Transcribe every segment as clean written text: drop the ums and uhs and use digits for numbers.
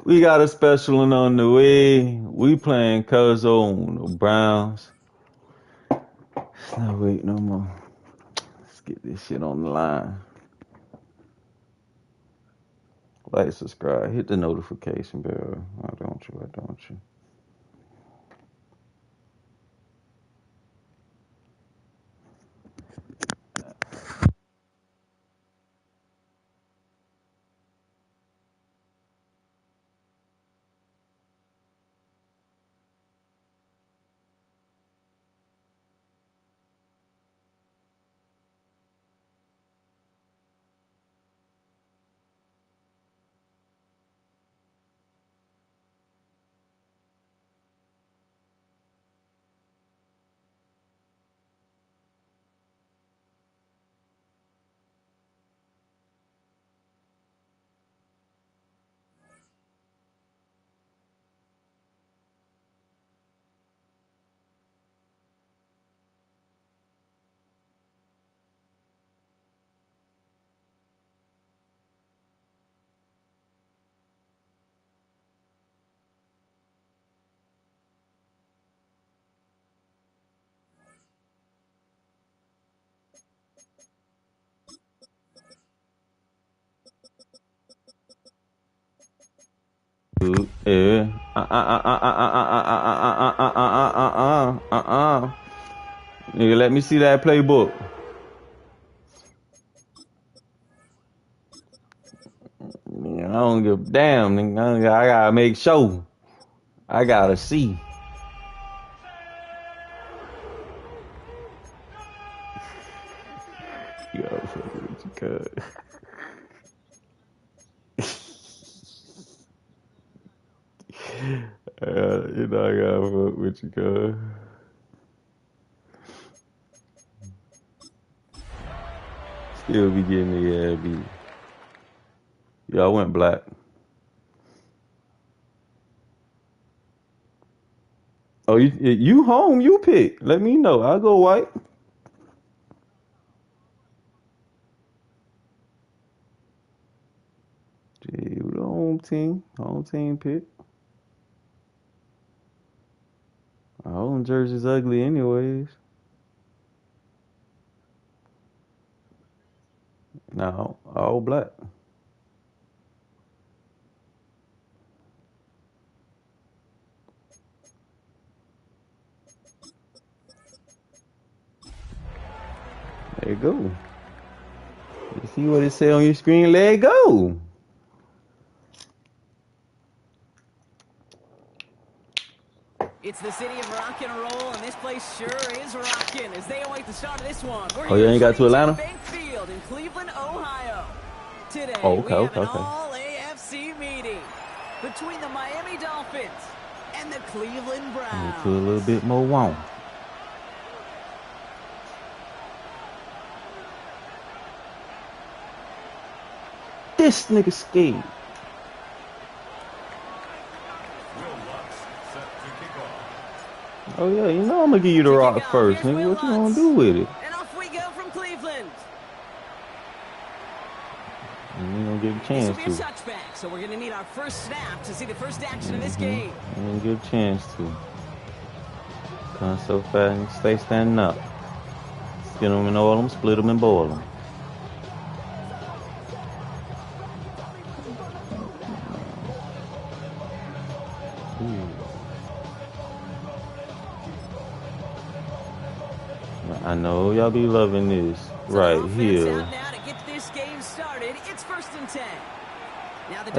We got a special one on the way. We playing Cuzzo on the Browns. Let's not wait no more. Let's get this shit on the line. Like, subscribe, hit the notification bell. Why don't you? Why don't you? Yeah. Nigga, let me see that playbook. Nigga, I don't give a damn, nigga. I gotta make sure. I gotta see. You gotta fuck with your cuz. You know I gotta fuck with you, cuz. Still be getting the beat. Yeah, I went black. Oh, you home? You pick. Let me know. I'll go white. Gee, the home team. Home team pick. Our home jersey's ugly anyways. No, all black. There you go. You see what it say on your screen? Let it go. It's the city of rock and roll, and this place sure is rocking as they await the start of this one. Oh, you ain't got to Atlanta? Bank Field in Cleveland, Ohio. Today, okay, we have an okay. all-AFC meeting between the Miami Dolphins and the Cleveland Browns. Into a little bit more warm. This nigga scared. Oh yeah, you know I'm gonna give you the rock first, nigga. What you gonna do with it? And off we go from Cleveland. And you gonna get a chance This will be a touchback, so we're gonna need our first snap to see the first action of this game. You gonna get a chance to. Come so fast and stay standing up. Skin them and oil them, split them and boil them. I know y'all be loving this right here. Now to get this game started, it's 1st and 10. Now the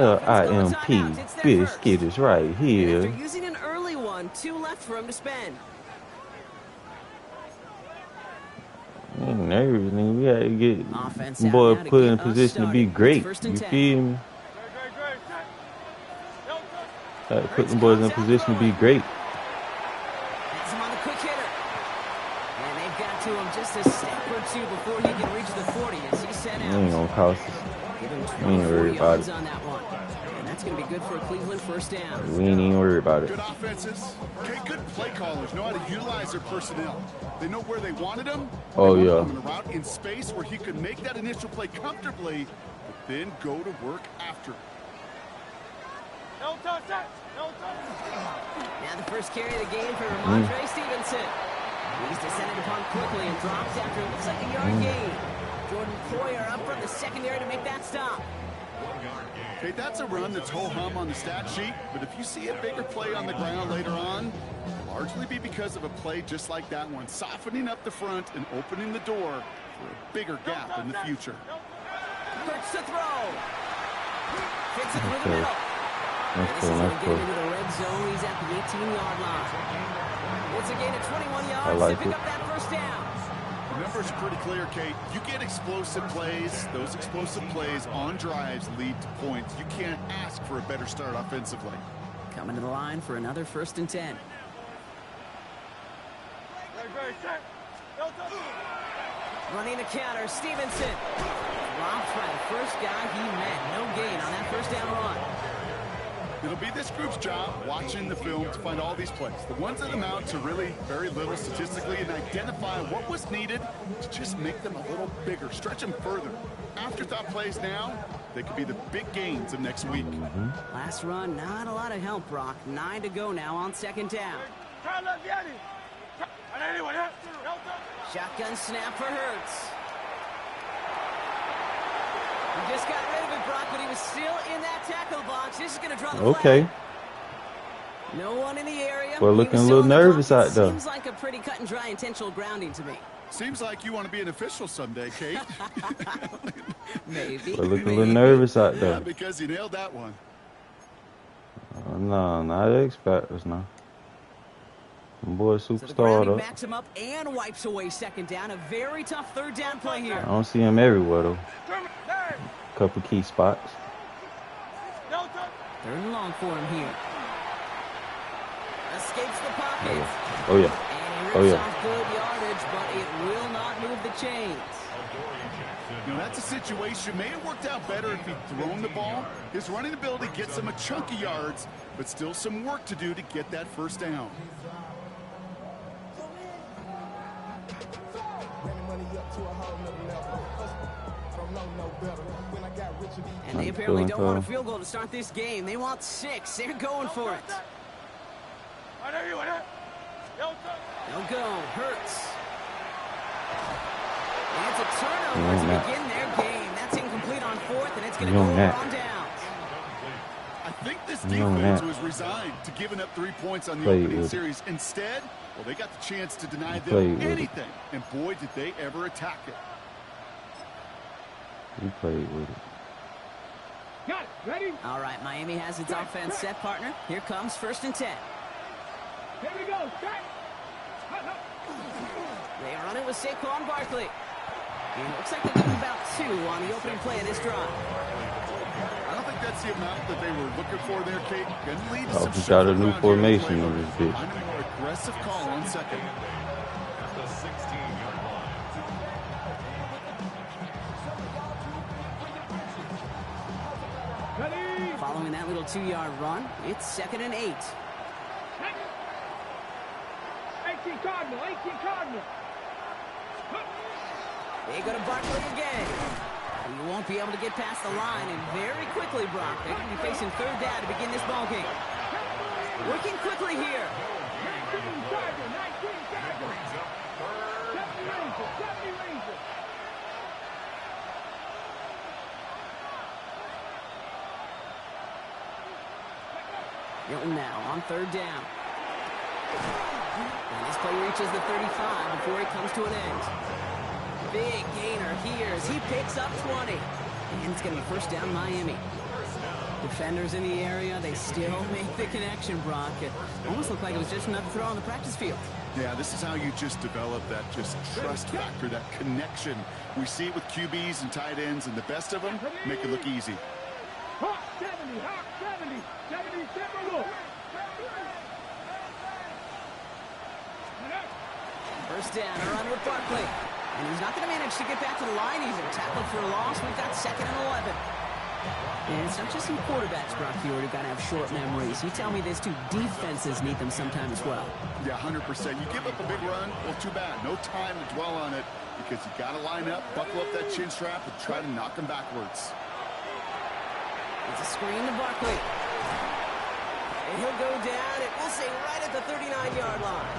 LIMP biscuit is right here. They're using an early one, 2 left for him to spend. Man, everything we gotta get boy put in a position to be great. You feel me? Gotta put them boys in a position to be great. That's him on the quick hitter. And they've got to him just a step or 2 before he can reach the 40 as he set out. Ain't gonna cost us. We ain't worried about it. On that one. And that's gonna be good for a Cleveland first down. We ain't even worried about it. Good offenses. Okay, good play callers know how to utilize their personnel. They know where they wanted him. Oh yeah. In a route in space where he could make that initial play comfortably, but then go to work after. Now the first carry of the game for Ramondre Stevenson. He's descended upon quickly and drops after it looks like a yard gain. Jordan Poyer up from the secondary to make that stop. Okay, that's a run that's ho-hum on the stat sheet, but if you see a bigger play on the ground later on, it'll largely be because of a play just like that one, softening up the front and opening the door for a bigger gap in the future. Hurts to throw. Fits it through the middle. That's This cool. is That's going to get cool. into the red zone. He's at the 18-yard line. It's a gain of 21 yards I like to pick it. up that first down. The numbers are pretty clear, Kate. You get explosive plays. Those explosive plays on drives lead to points. You can't ask for a better start offensively. Coming to the line for another 1st and 10. Running a counter, Stevenson. Dropped by the first guy he met. No gain on that first down run. It'll be this group's job watching the film to find all these plays. The ones that amount to really very little statistically and identify what was needed to just make them a little bigger, stretch them further. Afterthought plays now, they could be the big gains of next week. Last run, not a lot of help, Brock. 9 to go now on 2nd down. Shotgun snap for Hurts. He just got rid of it, Brock, but he was still in that tackle box. This is going to draw the flag. Okay. No one in the area. We're He looking was a still little on the clock. nervous out there. Seems like a pretty cut and dry intentional grounding to me. Seems like you want to be an official someday, Kate. Maybe. We're looking a little nervous out Yeah, there. because you nailed that one. No, not the expectors now. Boy, So the superstar grounding though. backs him up and wipes away 2nd down. A very tough 3rd down play here. I don't see him everywhere though. Couple key spots. 3rd and long for him here. Escapes the pocket. Oh yeah. And he Oh, rips yeah. off good yardage, but it will not move the chains. You know, that's a situation. May have worked out better if he'd thrown the ball. His running ability gets him a chunk of yards, but still some work to do to get that 1st down. And they apparently don't want a field goal to start this game. They want 6. They're going for it. They'll go. Hurts. And it's a turnover to begin their game. That's incomplete on 4th, and it's going to go over on downs. I think this defense was resigned to giving up 3 points on the opening series. Instead, well, they got the chance to deny them anything. And boy, did they ever attack it. We played with it. Got it. Ready? All right, Miami has its offense set, partner. Here comes 1st and 10. Here we go. Set. They run it with Saquon Barkley. And it looks like they're getting about 2 on the opening play of this drive. I don't think that's the amount that they were looking for there, Kate. Gonna lead to Oh, some we got a shuffle new around formation here. on this bitch. Find a more aggressive call on 2nd. Ready? Following that little 2-yard run, it's 2nd and 8. 18 Cardinal. 18 Cardinal. They go to Barkley again. He won't be able to get past the line, and very quickly, Brock, they're going to be facing 3rd down to begin this ball game. Working quickly here. 19 Charger. 19 Charger. 70 Rangers. 70 Rangers. Hilton now on 3rd down. And this play reaches the 35 before it comes to an end. Big gainer here as he picks up 20. And it's going to be 1st down Miami. Defenders in the area, they still make the connection, Brock. It almost looked like it was just another throw on the practice field. Yeah, this is how you just develop that just trust factor, that connection. We see it with QBs and tight ends, and the best of them make it look easy. Hawk 70. Hawk 70. 70 Timberwolves. 1st down, a run with Barkley. And he's not going to manage to get back to the line either. Tackled for a loss. We've got 2nd and 11. And it's not just some quarterbacks, Brock, here who got to have short memories. You tell me this too. Defenses need them sometime as well. Yeah, 100%. You give up a big run, well, too bad. No time to dwell on it because you got to line up, buckle up that chin strap, and try to knock them backwards. It's a screen to Barkley. And he'll go down, and we'll say right at the 39-yard line.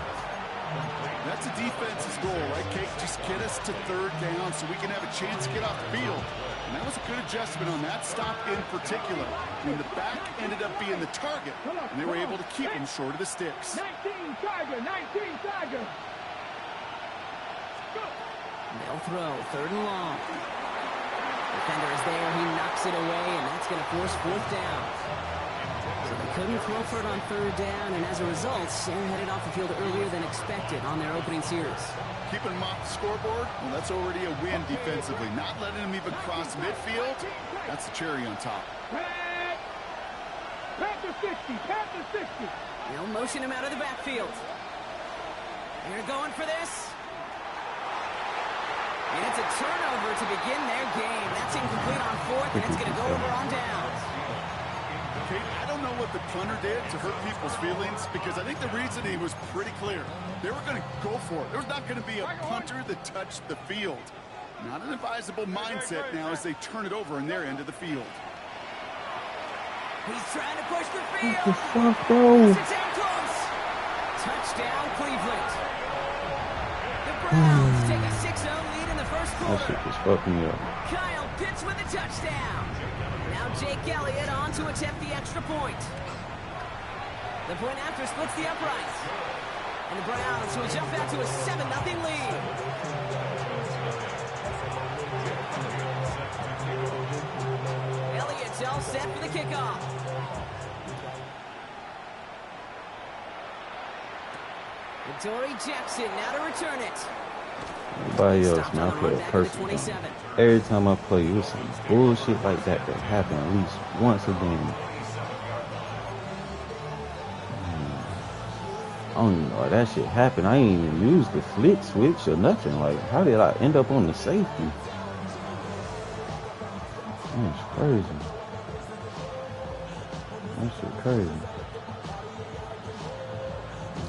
That's a defense's goal, right, Kate? Just get us to third down so we can have a chance to get off the field. And that was a good adjustment on that stop in particular, when the back ended up being the target, and they were able to keep him short of the sticks. 19 Tiger, 19 Tiger. They'll throw, third and long. Defender is there, he knocks it away, and that's going to force fourth down. So they couldn't throw for it on third down, and as a result, they're headed off the field earlier than expected on their opening series. Keeping him off the scoreboard, well, that's already a win defensively. Not letting him even cross midfield, that's the cherry on top. Panther 60, Panther 60. They'll motion him out of the backfield. They're going for this. And it's a turnover to begin their game. That's incomplete on fourth, and it's going to go over on downs. Kate, I don't know what the punter did to hurt people's feelings, because I think the reasoning was pretty clear. They were going to go for it. There was not going to be a punter that touched the field. Not an advisable mindset now as they turn it over in their end of the field. He's trying to push the field. What the fuck, bro? It's in close. Touchdown, Cleveland. The Browns take a 6-0 lead in the first That quarter. shit just fucking me up. Kyle Pitts with a touchdown. Now Jake Elliott on to attempt the extra point. The point after splits the uprights. And the Browns will jump out to a 7-0 lead. Elliott's all set for the kickoff. Dory Jackson now to return it. Nobody else, man. I play a perfect game. Every time I play, it was some bullshit like that happen at least once a game. I don't even know why that shit happened. I ain't even used the flick switch or nothing. Like, how did I end up on the safety? That's crazy. That shit crazy.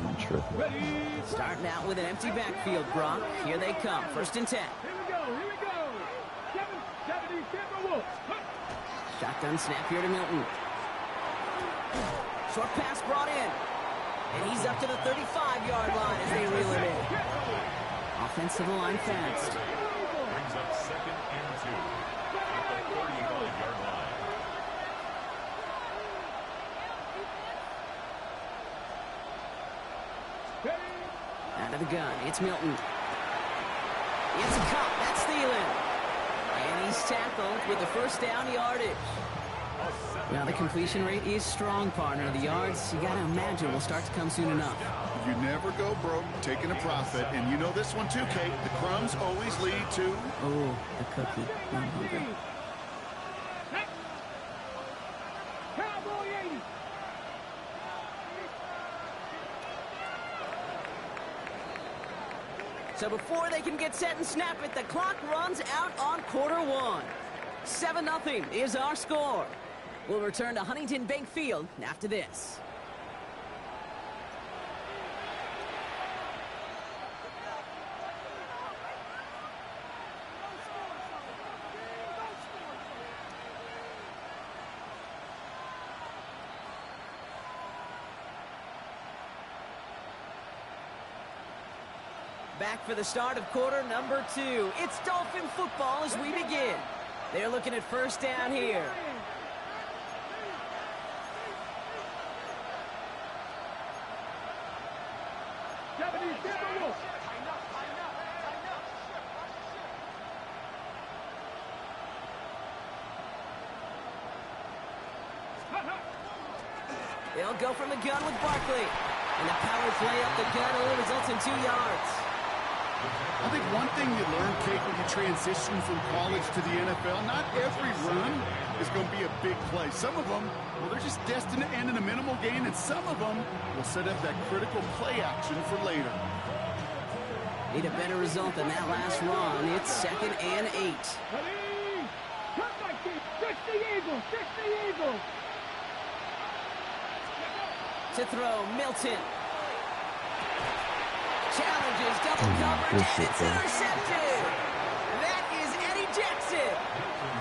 I'm tripping. Starting out with an empty backfield, Brock. Here they come. First and 10. Here we go, here we go. 770 Timberwolves. Shotgun snap here to Milton. Short pass brought in. And he's up to the 35-yard line as they reel it in. Offense to the line fast. Brings up 2nd and 2 at the 35-yard line. Out of the gun, it's Milton. It's a cut, that's Thielen. And he's tackled with the first down yardage. Now the completion rate is strong, partner. The yards, you gotta imagine, will start to come soon enough. You never go broke taking a profit, and you know this one too, Kate. The crumbs always lead to... Oh, the cookie. I'm hungry. Cowboy 80. So before they can get set and snap it, the clock runs out on quarter one. 7-0 is our score. We'll return to Huntington Bank Field after this. Back for the start of quarter number 2. It's Dolphin football as we begin. They're looking at first down here. They'll go from the gun with Barkley. And the power play up the gun only results in 2 yards. I think one thing you learn, Kate, when you transition from college to the NFL, not every run is going to be a big play. Some of them, well, they're just destined to end in a minimal gain, and some of them will set up that critical play action for later. Need a better result than that last run. It's 2nd and 8. To throw, Milton. Challenges, double coverage, and it's intercepted. That is Eddie Jackson. it.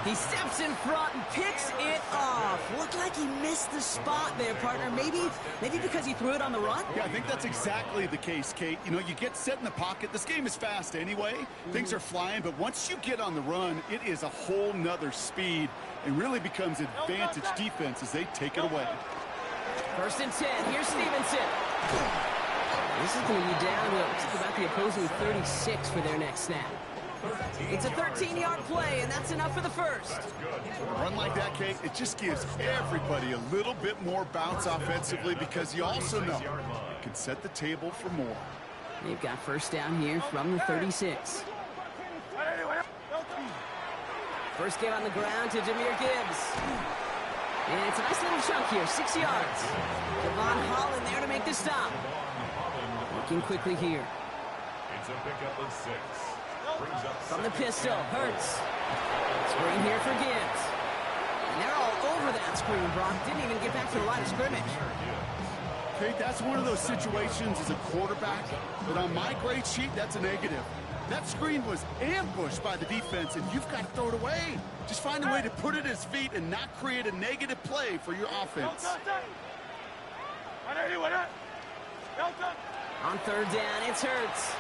He steps in front and picks it off. Looked like he missed the spot there, partner. Maybe because he threw it on the run? Yeah, I think that's exactly the case, Kate. You know, you get set in the pocket. This game is fast anyway. Things are flying, but once you get on the run, it is a whole nother speed and really becomes advantage defense as they take it away. 1st and 10. Here's Stevenson. This is going to be down to about the opposing 36 for their next snap. It's a 13-yard play, and that's enough for the first. A run like that, Kate, it just gives everybody a little bit more bounce offensively because you also know it can set the table for more. They've got 1st down here from the 36. First get on the ground to Jahmyr Gibbs. And it's a nice little chunk here, 6 yards. Devon Holland there to make the stop. Working quickly here. It's a pickup of 6. From the pistol, Hurts. Screen here for Gibbs. And they're all over that screen, Brock. Didn't even get back to the line of scrimmage. Kate, that's one of those situations as a quarterback that on my grade sheet, that's a negative. That screen was ambushed by the defense, and you've got to throw it away. Just find a way to put it at his feet and not create a negative play for your offense. On 3rd down, it's Hurts.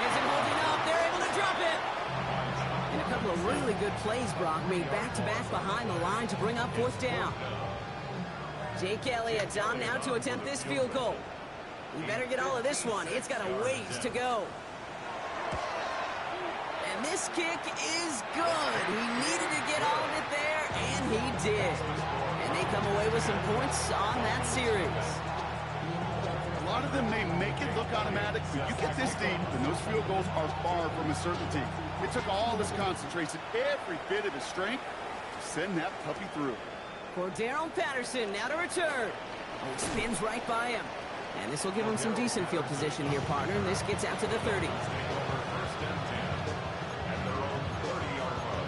Isn't holding up. They're able to drop it. And a couple of really good plays, Brock, made back-to-back behind the line to bring up 4th down. Jake Elliott on now to attempt this field goal. He better get all of this one. It's got a ways to go. And this kick is good. He needed to get all of it there, and he did. And they come away with some points on that series. A lot of them may make it look automatic, but you get this deep, and those field goals are far from a certainty. It took all this concentration, every bit of his strength, to send that puppy through. Cordero Patterson now to return. He spins right by him. And this will give him some decent field position here, partner. And this gets out to the 30. 1st and 10. At their own 30-yard line.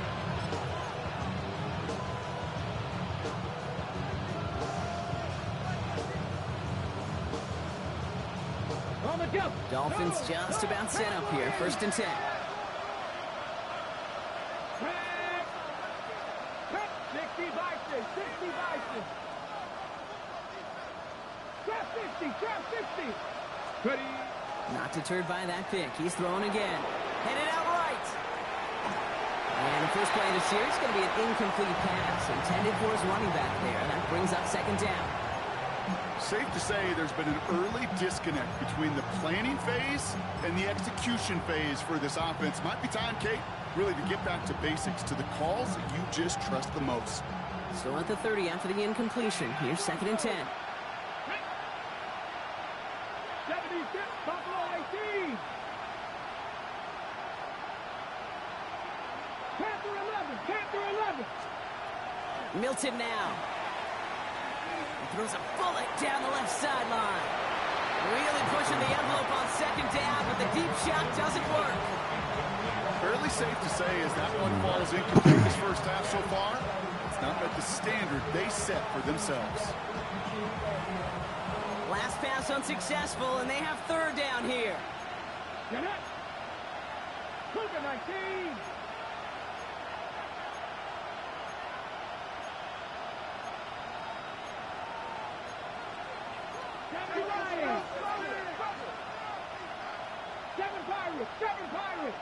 On the jump. Dolphins just about set up here. 1st and 10. Cut. 60 Bison. 60 Bison. Trap 60. Trap 60. Ready. Not deterred by that pick. He's throwing again. Headed out right. And the first play of the series is going to be an incomplete pass intended for his running back there. That brings up 2nd down. Safe to say there's been an early disconnect between the planning phase and the execution phase for this offense. Might be time, Kate, really to get back to basics, to the calls that you just trust the most. Still at the 30 after the incompletion. Here's 2nd and 10. 76. Buffalo 18. Panther 11. Panther 11. Milton now. He throws a bullet down the left sideline. Really pushing the envelope on 2nd down, but the deep shot doesn't work. Fairly safe to say as that one falls incomplete this first half so far, it's not met the standard they set for themselves. Last pass unsuccessful, and they have 3rd down here. Get it. Cougar 19. Kevin Ryan. 7 Pirates. 7 Pirates.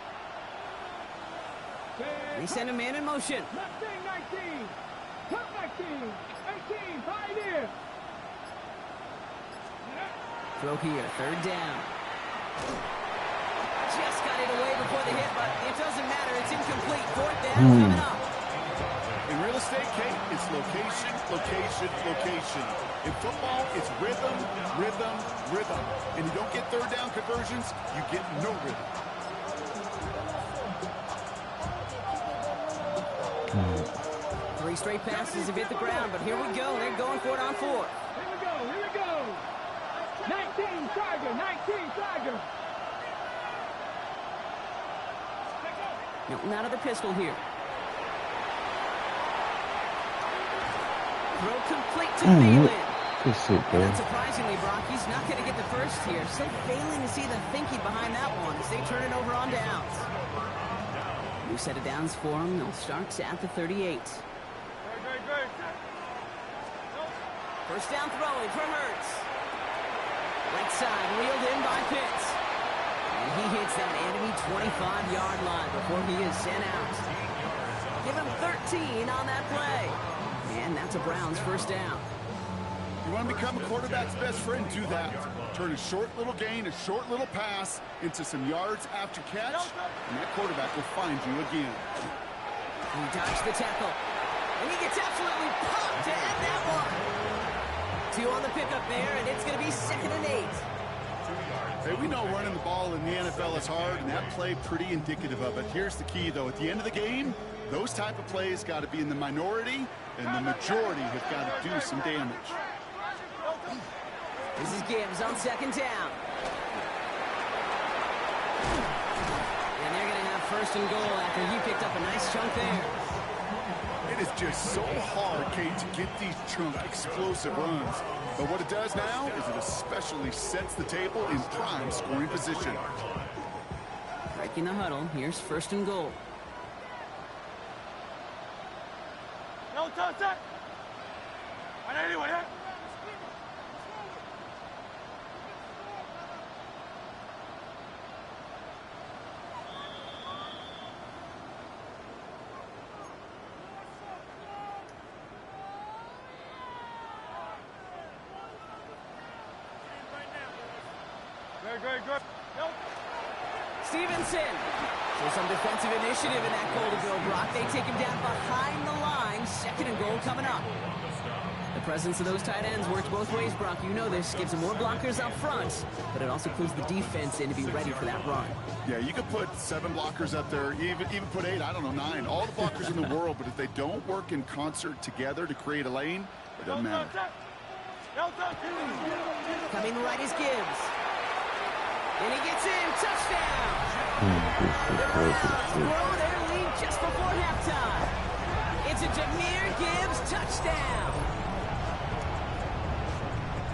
They send a man in motion. Mustang 19. Top 19. 18. Pioneer. Throw here, 3rd down. Just got it away before the hit, but it doesn't matter. It's incomplete. 4th down coming up. In real estate, Kate, it's location, location, location. In football, it's rhythm, rhythm, rhythm. And you don't get 3rd down conversions, you get no rhythm. Three straight passes have hit the ground, but here we go. They're going for it on 4th. Here we go. Here we go. 19 Tiger. 19 Tiger. Milton out of the pistol here. Throw complete to Thielen. Good shit, bro. And surprisingly, Brock, he's not going to get the first here. Still failing to see the thinking behind that one as they turn it over on downs. New set of downs for him. They'll start at the 38. First down throwing for Hurts. Right side, reeled in by Pitts. And he hits that enemy 25-yard line before he is sent out. Give him 13 on that play. And that's a Browns first down. You want to become a quarterback's best friend, do that. Turn a short little gain, a short little pass into some yards after catch, and that quarterback will find you again. He dodged the tackle. And he gets absolutely popped to end that one. 2 on the pickup there, and it's going to be 2nd and 8. Hey, we know running the ball in the NFL is hard, and that play pretty indicative of it. Here's the key, though. At the end of the game, those type of plays got to be in the minority, and the majority have got to do some damage. This is Gibbs on 2nd down. And they're going to have 1st and goal after he picked up a nice chunk there. It is just so hard, Kate, to get these chunk explosive runs. But what it does now is it especially sets the table in prime scoring position. Breaking the huddle. Here's 1st and goal. No touch that. Anyway, good. Stevenson. So some defensive initiative in that goal to go, Brock. They take him down behind the line. 2nd and goal coming up. The presence of those tight ends works both ways, Brock. You know this. Gives them more blockers up front, but it also clues the defense in to be ready for that run. Yeah, you could put 7 blockers up there, even put 8, I don't know, 9. All the blockers in the world, but if they don't work in concert together to create a lane, it doesn't matter. Coming right is Gibbs. And he gets in. Touchdown. The Browns grow their lead just before halftime. It's a Jahmyr Gibbs touchdown.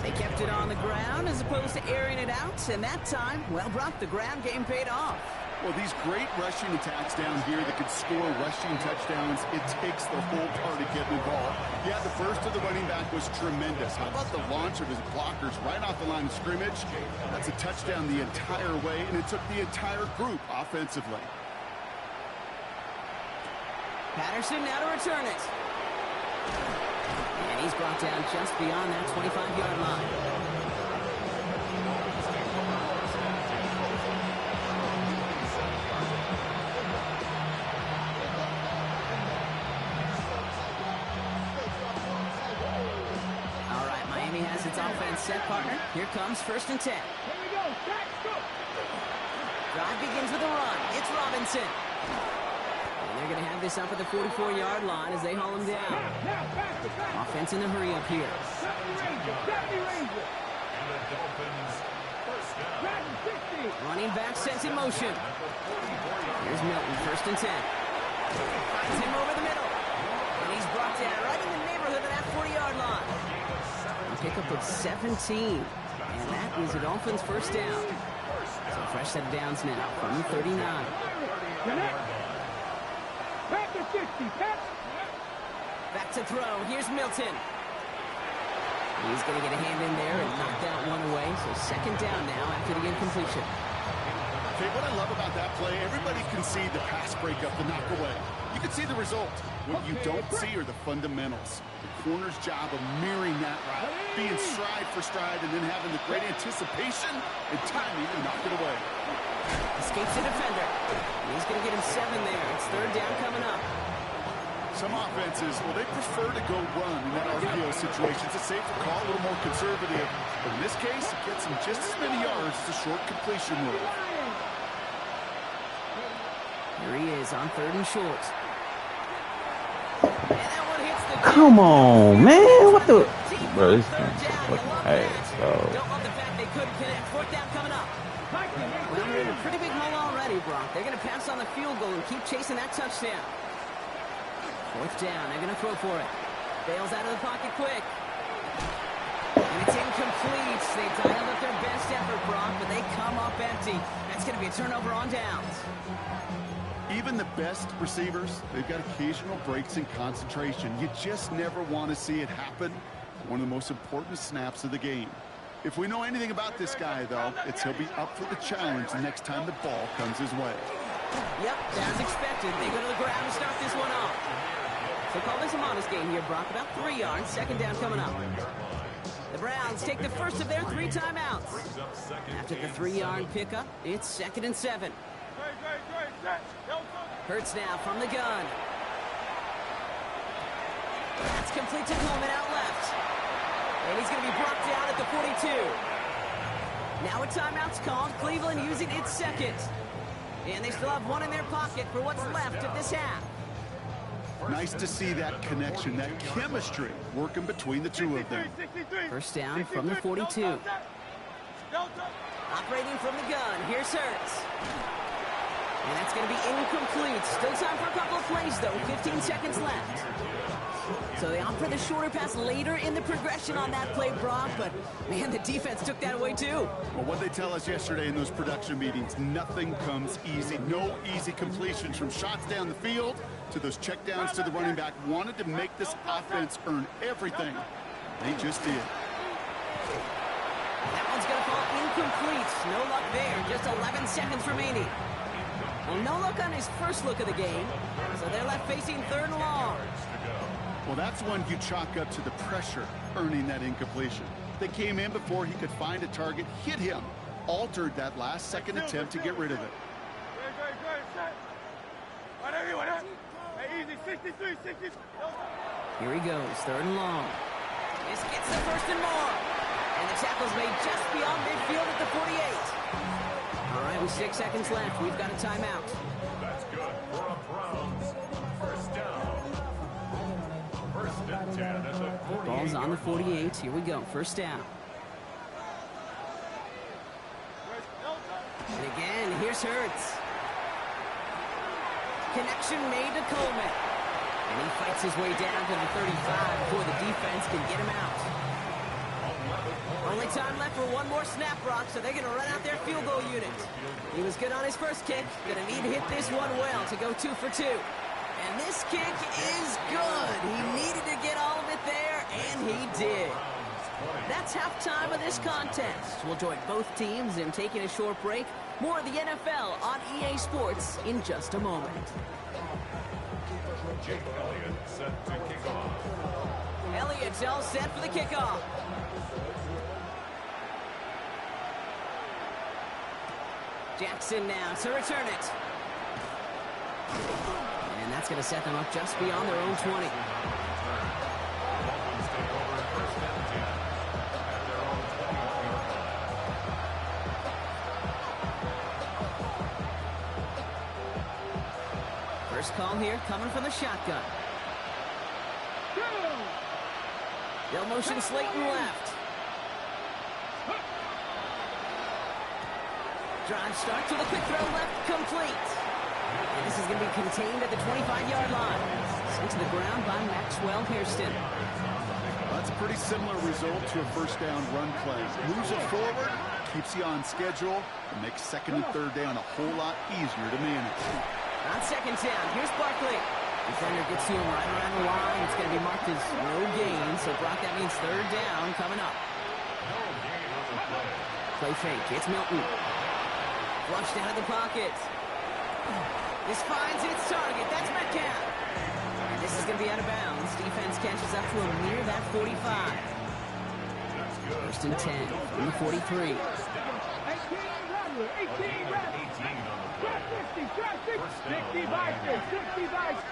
They kept it on the ground as opposed to airing it out. And that time, well, Brock, the ground game paid off. Well, these great rushing attacks down here that could score rushing touchdowns, it takes the whole party getting involved. Yeah, the burst of the running back was tremendous. How about the launch of his blockers right off the line of scrimmage? That's a touchdown the entire way, and it took the entire group offensively. Patterson now to return it. And he's brought down just beyond that 25-yard line. Has its offense set, partner. Here comes 1st and 10. Here we go. Drive begins with a run. It's Robinson. And they're going to have this up at the 44-yard line as they haul him down. Offense in the hurry up here. Running back sets in motion. Here's Milton, 1st and 10. Finds him over the middle. And he's brought down right in the neighborhood of that 40-yard line. Pickup of 17, and that is a Dolphins first down. So fresh set of downs now from the 39. Back to throw. Here's Milton. He's going to get a hand in there and knock that one away. So 2nd down now after the incompletion. Okay, what I love about that play, everybody can see the pass breakup, the knock away. You can see the result. What you don't see are the fundamentals. The corner's job of mirroring that route, being stride for stride, and then having the great anticipation and timing to knock it away. Escapes the defender. He's going to get him 7 there. It's 3rd down coming up. Some offenses, well, they prefer to go run in that RPO situation. It's a safer call, a little more conservative. But in this case, it gets him just as many yards as a short completion move. Here he is on 3rd and short. And that one hits the Come on, man. What the? Bro, this thing's fucking ass, dog. Don't love the fact they couldn't connect. 4th down coming up. Well, they're in a pretty big hole already, Brock. They're going to pass on the field goal and keep chasing that touchdown. 4th down. They're going to throw for it. Bails out of the pocket quick. And it's incomplete. They dialed up their best effort, Brock, but they come up empty. That's going to be a turnover on downs. Even the best receivers, they've got occasional breaks in concentration. You just never want to see it happen. One of the most important snaps of the game. If we know anything about this guy, though, it's he'll be up for the challenge the next time the ball comes his way. Yep, as expected. They go to the ground to start this one off. So call this a modest game here, Brock. About 3 yards. Second down coming up. The Browns take the first of their 3 timeouts. After the 3-yard pickup, it's 2nd and 7. Hurts now from the gun. That's complete to Coleman out left. And he's going to be brought down at the 42. Now a timeout's called. Cleveland using its second. And they still have one in their pocket for what's left of this half. Nice to see that connection, that chemistry working between the two of them. First down from the 42. Operating from the gun. Here's Hurts. And that's going to be incomplete. Still time for a couple of plays, though. 15 seconds left. So they opt for the shorter pass later in the progression on that play, Brock. But, man, the defense took that away, too. Well, what they tell us yesterday in those production meetings, nothing comes easy. No easy completions from shots down the field to those checkdowns to the running back. Wanted to make this offense earn everything. They just did. That one's going to fall incomplete. No luck there. Just 11 seconds remaining. Well, no luck on his first look of the game. So they're left facing 3rd and long. Well, that's one you chalk up to the pressure earning that incompletion. They came in before he could find a target, hit him, altered that last second attempt to get rid of it. Here he goes, 3rd and long. This gets the 1st and more. And the tackle's made just beyond midfield at the 48. All right, with 6 seconds left, we've got a timeout. That's good for a Browns. First down. First and 10 at the 48. Ball's on the 48. Here we go, first down. And again, here's Hurts. Connection made to Coleman. And he fights his way down to the 35 before the defense can get him out. Only time left for one more snap, Brock, so they're going to run out their field goal unit. He was good on his first kick. Going to need to hit this one well to go 2 for 2. And this kick is good. He needed to get all of it there, and he did. That's halftime of this contest. We'll join both teams in taking a short break. More of the NFL on EA Sports in just a moment. Jake Elliott set to kick off. Elliott's all set for the kickoff. Jackson now to return it. And that's going to set them up just beyond their own 20. Dolphins take over at first and 10 at their own 20. First call here coming from the shotgun. They'll motion Slayton left. Drive start to the quick throw left, complete. And this is going to be contained at the 25-yard line. Sent to the ground by Maxwell Hairston. That's a pretty similar result to a first down run play. Moves it forward, keeps you on schedule, and makes 2nd and 3rd down a whole lot easier to manage. On 2nd down, here's Barkley. Defender gets to him right around the line. It's going to be marked as no gain. So, Brock, that means 3rd down coming up. No gain on the play. Play fake. It's Milton. Flushed out of the pocket. This finds its target. That's Metcalf. And this is going to be out of bounds. Defense catches up to him near that 45. First and 10 from the 43. 18 reps. 18 on the play. 60 Vikings, 60 Vikings.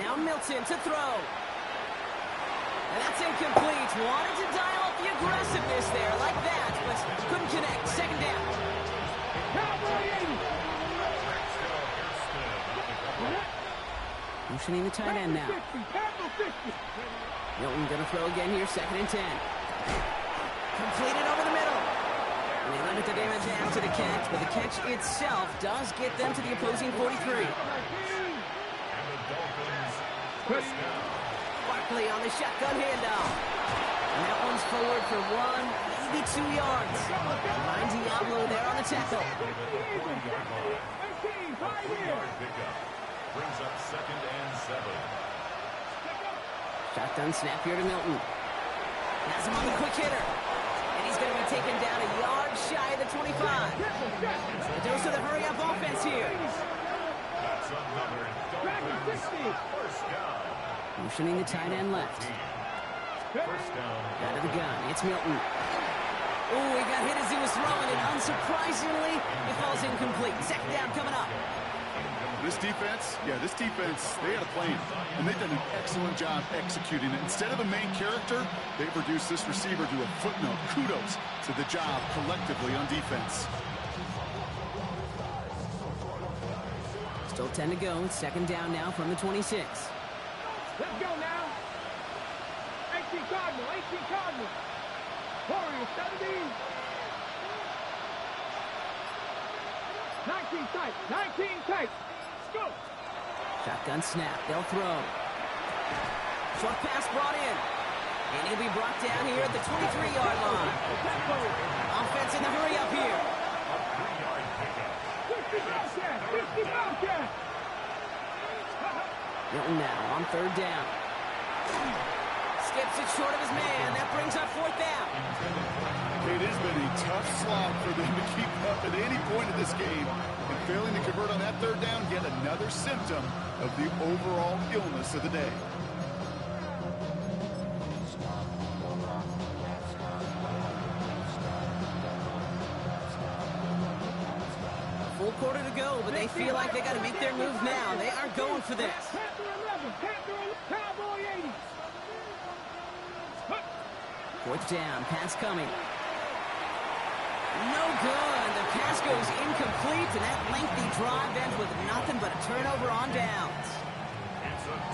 Now Milton to throw. And that's incomplete. Wanted to dial up the aggressiveness there like that, but couldn't connect. 2nd down. Motioning the tight end now. Milton going to throw again here. 2nd and 10. Completed over the middle. And they limit the damage after the catch, but the catch itself does get them to the opposing 43. Barkley on the shotgun handoff. And that one's forward for 1, maybe 2 yards. Behind Diablo there on the tackle. 3-yard pickup. Brings up 2nd and 7. Shotgun snap here to Milton. Has him on the quick hitter. And he's going to be taken down a yard shy of the 25. A dose of the hurry-up offense here. That's another Dolphins first down. Motioning the tight end left. First down. Out of the gun, it's Milton. Oh, he got hit as he was throwing it. Unsurprisingly, it falls incomplete. 2nd down coming up. This defense, they had a plan, and they've done an excellent job executing it. Instead of a main character, they've reduced this receiver to a footnote. Kudos to the job collectively on defense. Still 10 to go. 2nd down now from the 26. Let's go now. 18 Cardinal, 18 Cardinal. Warriors, 17. 19 tight, 19 tight. Go. Shotgun snap. They'll throw. Short pass brought in. And he'll be brought down here at the 23-yard line. Offense in the hurry up here. 3-yard pickup. 50 Bobcat, 50 Bobcat. Milton now on 3rd down. Skips it short of his man. That brings up 4th down. It has been a tough slog for them to keep up at any point of this game. And failing to convert on that 3rd down, yet another symptom of the overall illness of the day. Full quarter to go, but they feel like they got to make their move now. They are going for this. Panther 11, Panther 11, Cowboy 80. 4th down, pass coming. No good. The pass goes incomplete, and that lengthy drive ends with nothing but a turnover on downs.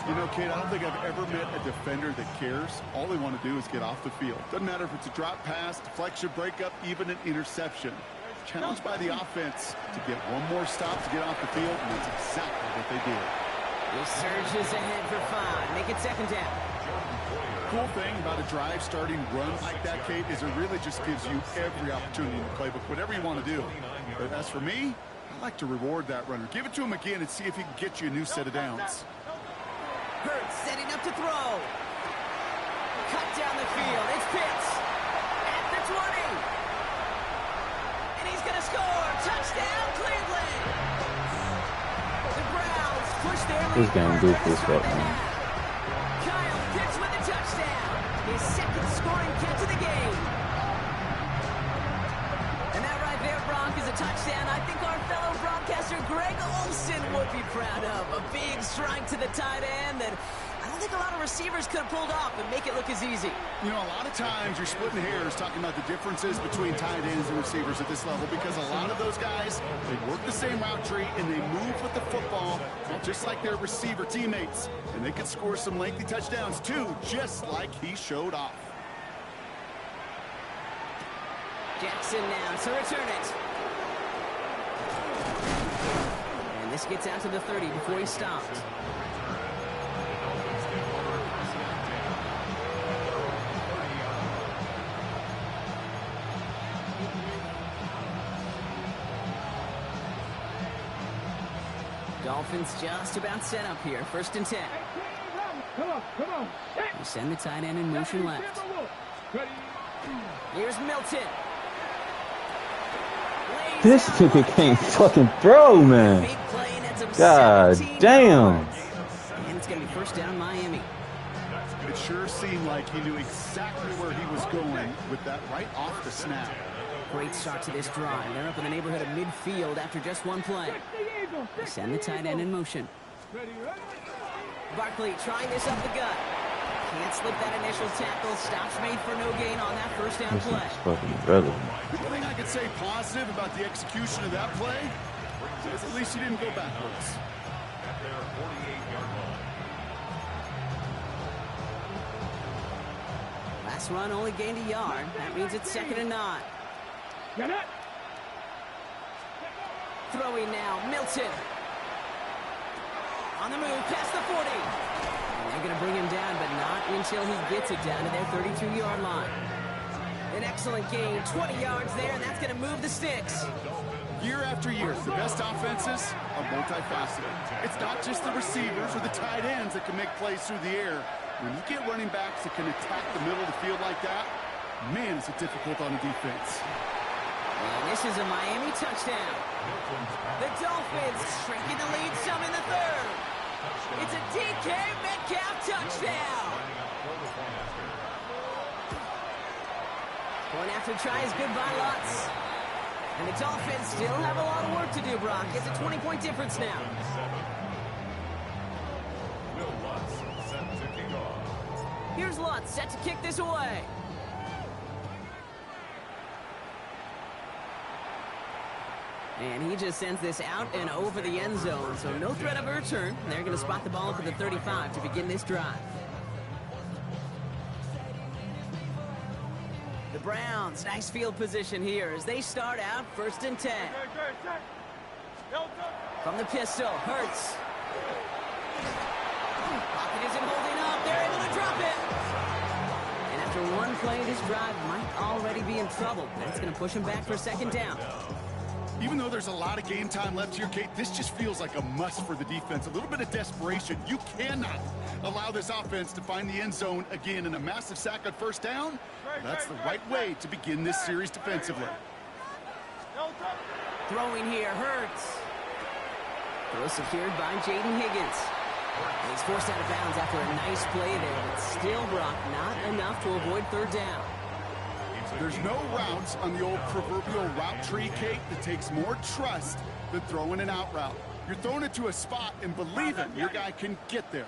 You know, Kate, I don't think I've ever met a defender that cares. All they want to do is get off the field. Doesn't matter if it's a drop pass, deflection, breakup, even an interception. Challenged by the offense to get one more stop to get off the field, and that's exactly what they did. He surges ahead for 5. Make it 2nd down. Cool thing about a drive starting run like that, Kate, is it really just gives you every opportunity in the playbook, whatever you want to do. But as for me, I like to reward that runner. Give it to him again and see if he can get you a new set of downs. Hurts setting up to throw. Cut down the field. It's Pitts at the 20. And he's going to score. Touchdown, Cleveland. The Browns push their lead. This game goofy as fuck, man. Kyle Pitts with a touchdown. His 2nd scoring catch of the game. And that right there, Bronk, is a touchdown I think our fellow broadcaster Greg Olsen would be proud of. A big strike to the tight end that I don't think a lot of receivers could have pulled off and make it look as easy. You know, a lot of times you're splitting hairs talking about the differences between tight ends and receivers at this level because a lot of those guys, they work the same route tree and they move with the football, well, just like their receiver teammates. And they could score some lengthy touchdowns too, just like he showed off. Jackson now to return it. And this gets out to the 30 before he stopped. Dolphins just about set up here. 1st and 10. Come on, come on. We send the tight end in motion left. Here's Milton. This ticket can't fucking throw, man. Big play and ends up God 17 damn. yards. And it's going to be 1st down Miami. It sure seemed like he knew exactly where he was going with that right off the snap. Great start to this drive. They're up in the neighborhood of midfield after just one play. They send the tight end in motion. Barkley trying this up the gut. Can't slip that initial tackle. Stops made for no gain on that 1st down This play. is fucking irrelevant. The thing I could say positive about the execution of that play is at least he didn't go backwards. At their 48-yard line. Last run only gained a yard. That means it's 2nd and 9. Get it. Throwing now, Milton. On the move, past the 40. And they're going to bring him down, but not until he gets it down to their 32-yard line. An excellent gain, 20 yards there, and that's going to move the sticks. Year after year, the best offenses are multifaceted. It's not just the receivers or the tight ends that can make plays through the air. When you get running backs that can attack the middle of the field like that, man, is it difficult on the defense. And this is a Miami touchdown. The Dolphins shrinking the lead some in the third. It's a DK Metcalf touchdown. Point after try is good by Lutz. And the Dolphins still have a lot of work to do, Brock. It's a 20-point difference now. Will Lutz set to kick off. Here's Lutz set to kick this away. And he just sends this out and over the end zone, so no threat of a return. They're going to spot the ball up at the 35 to begin this drive. The Browns, nice field position here as they start out 1st and 10. From the pistol, Hurts. Pocket isn't holding up. They're able to drop it. And after one play, this drive might already be in trouble. That's going to push him back for 2nd down. Even though there's a lot of game time left here, Kate, this just feels like a must for the defense. A little bit of desperation. You cannot allow this offense to find the end zone again, in a massive sack on 1st down. That's the right way to begin this series defensively. Throwing here, Hurts. Throw secured by Jaden Higgins. And he's forced out of bounds after a nice play there, but still, Brock, not enough to avoid 3rd down. There's no routes on the old proverbial route tree, Kate, that takes more trust than throwing an out route. You're throwing it to a spot and believing your guy can get there.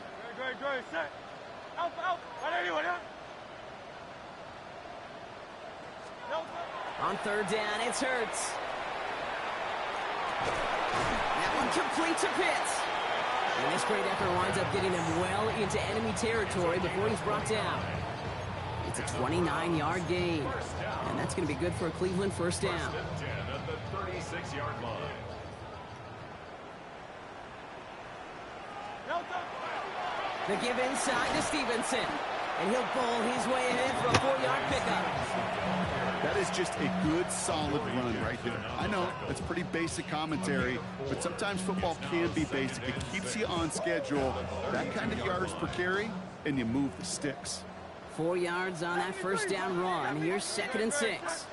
On 3rd down, it's Hurts. That one complete to Pitts. And this great effort winds up getting him well into enemy territory before he's brought down. It's a 29-yard gain. And that's going to be good for a Cleveland 1st down. 10 at the 36-yard line. The give inside to Stevenson. And he'll bowl his way ahead for a 4-yard pickup. That is just a good, solid run right there. I know it's pretty basic commentary, but sometimes football can be basic. It keeps you on schedule. That kind of yards per carry, and you move the sticks. 4 yards on that 1st down run. Here's 2nd and 6.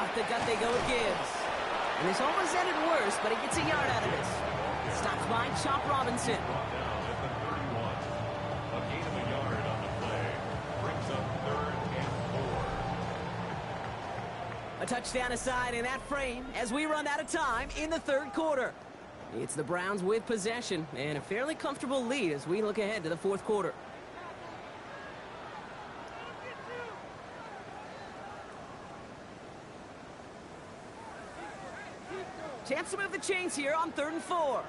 Off the gut they go with Gibbs. And this almost ended worse, but he gets a yard out of this. Stopped by Chop Robinson. Down at the 31. A gain of a yard on the play. Brings up 3rd and 4. A touchdown aside in that frame as we run out of time in the 3rd quarter. It's the Browns with possession and a fairly comfortable lead as we look ahead to the 4th quarter. Chance to move the chains here on 3rd and 4.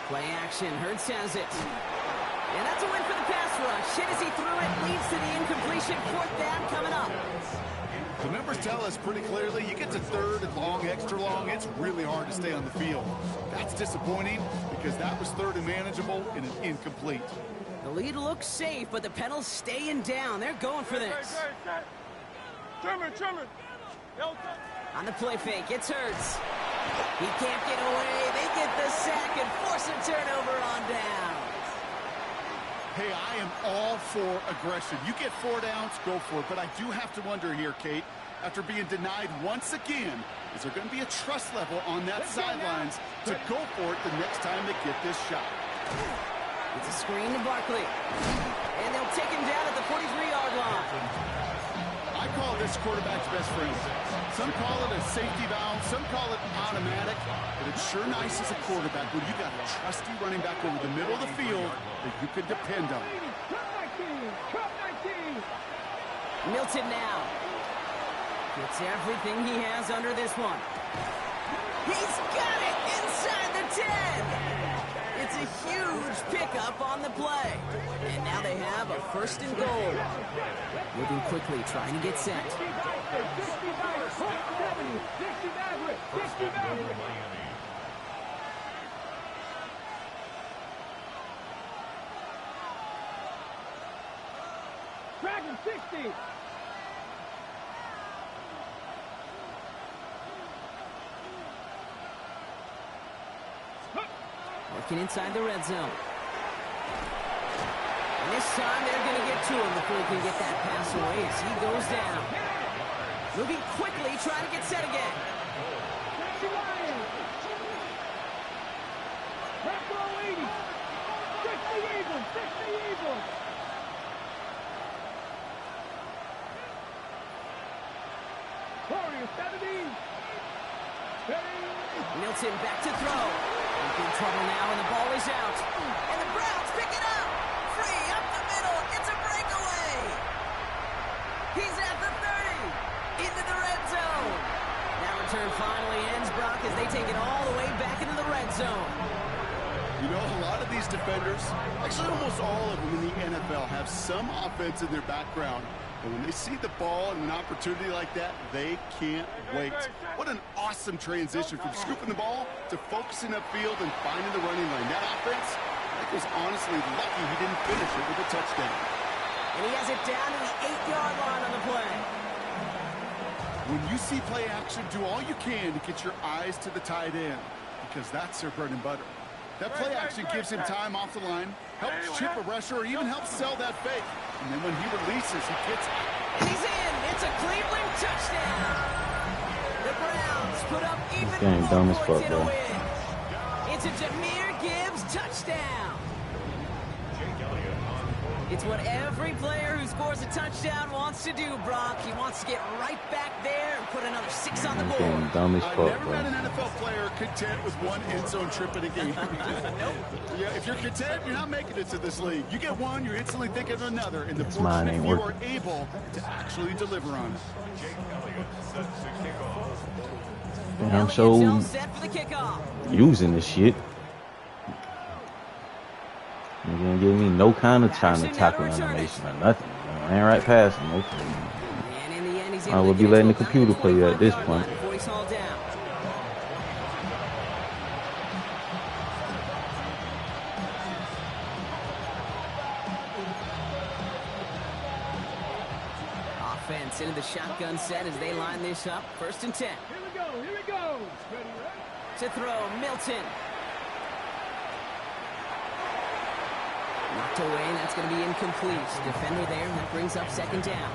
Play action, Hurts has it. And that's a win for the pass rush. Hit as he threw it, leads to the incompletion. 4th down coming up. The numbers tell us pretty clearly, you get to 3rd and long, extra long, it's really hard to stay on the field. That's disappointing because that was 3rd and manageable and an incomplete. The lead looks safe, but the Pedals staying down. They're going for this. On the play fake, it's Hurts. He can't get away. They get the sack and force a turnover on down. Hey, I am all for aggression. You get 4 downs, go for it. But I do have to wonder here, Kate, after being denied once again, is there going to be a trust level on that sidelines to go for it the next time they get this shot? It's a screen to Barkley. And they'll take him down at the 43-yard line. I call this quarterback's best friend. Some call it a safety valve, some call it automatic, but it's sure nice as a quarterback when you got a trusty running back over the middle of the field that you can depend on. Milton now. Gets everything he has under this one. He's got it inside the 10. It's a huge pickup on the play. And now they have a 1st and goal. Moving quickly, trying to get set. 60. Working inside the red zone. And this time they're going to get to him before he can get that pass away as he goes down. Moving quickly, trying to get set again. Milton back to throw. He's in trouble now, and the ball is out. And the Browns pick it up. Free up the middle. It's a breakaway. He's at the 30. Into the red zone. That return finally ends, Brock, as they take it all the way back into the red zone. You know, a lot of these defenders, actually almost all of them in the NFL, have some offense in their background. But when they see the ball and an opportunity like that, they can't wait. What an awesome transition from scooping the ball to focusing upfield and finding the running lane. That offense, I was honestly lucky he didn't finish it with a touchdown. And he has it down to the 8-yard line on the play. When you see play action, do all you can to get your eyes to the tight end, because that's their bread and butter. That play action gives him time off the line, helps chip a rusher, or even helps sell that fake. And then when he releases, he gets it. And he's in. It's a Cleveland touchdown. The Browns put up even more points in a win. It's a Jahmyr Gibbs touchdown. It's what every player who scores a touchdown wants to do, Brock. He wants to get right back there and put another 6 on the board. I've never met an NFL player content with one end zone trip in a game. Nope. Yeah, if you're content, you're not making it to this league. You get one, you're instantly thinking of another, and the fortunate few are able to actually deliver on it. I'm so using this shit. You didn't give me no kind of time to tackle animation or nothing. I ain't right past him. Okay. I will be letting the computer play at this point. Offense into the shotgun set as they line this up. 1st and 10. Here we go. To throw, Milton. Knocked away, and that's going to be incomplete. Defender there, and that brings up 2nd down.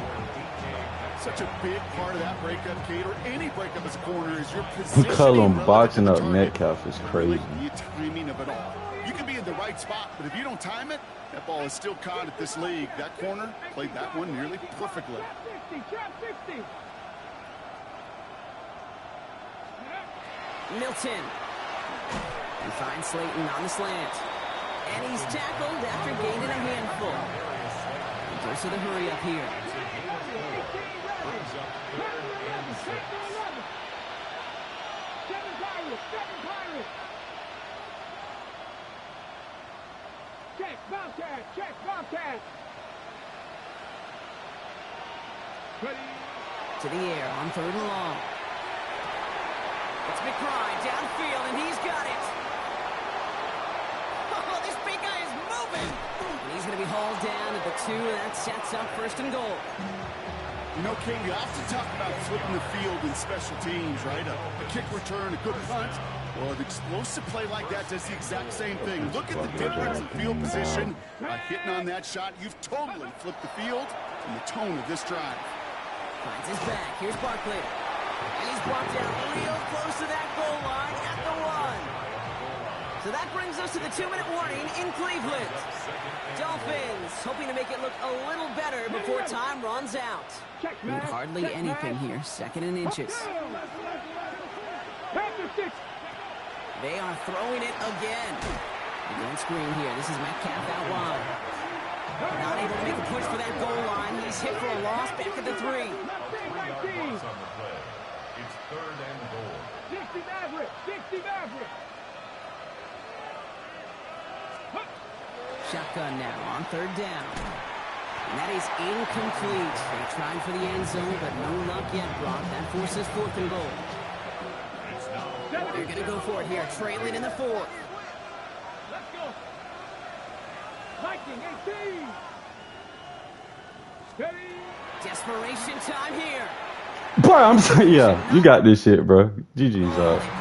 Such a big part of that breakup, Kate, or any breakup as a corner, is your position. McCullum boxing up Metcalf is crazy. The timing of it all. You can be in the right spot, but if you don't time it, that ball is still caught at this league. That corner played that one nearly perfectly. Milton. He finds Slayton on the slant. And he's tackled after gaining a handful. He goes to the hurry up here. Check, Bobcat. To the air on 3rd and long. It's McBride downfield, and he's got it. Oh, this big guy is moving. And he's going to be hauled down at the 2, and that sets up 1st and goal. You know, King, you often talk about flipping the field in special teams, right? A kick return, a good punt. Well, an explosive play like that does the exact same thing. Look at the difference in field position. By hitting on that shot, you've totally flipped the field and the tone of this drive. Finds his back. Here's Barkley. And he's brought down real close to that goal line at the 1. So that brings us to the 2-minute warning in Cleveland. Dolphins hoping to make it look a little better before time runs out. Need hardly anything here. 2nd and inches. They are throwing it again. Again screen here. This is Metcalf out wide. Not able to make a push for that goal line. He's hit for a loss back at the 3. It's 3rd and goal. 60 Maverick. Shotgun now on 3rd down. And that is incomplete. They tried for the end zone, but no luck yet, Brock. That forces 4th and goal. They're going to go for it here, trailing in the 4th. Let's go. Viking 18. Desperation time here. Boy, I'm saying, yeah, you got this shit, bro. GG's up.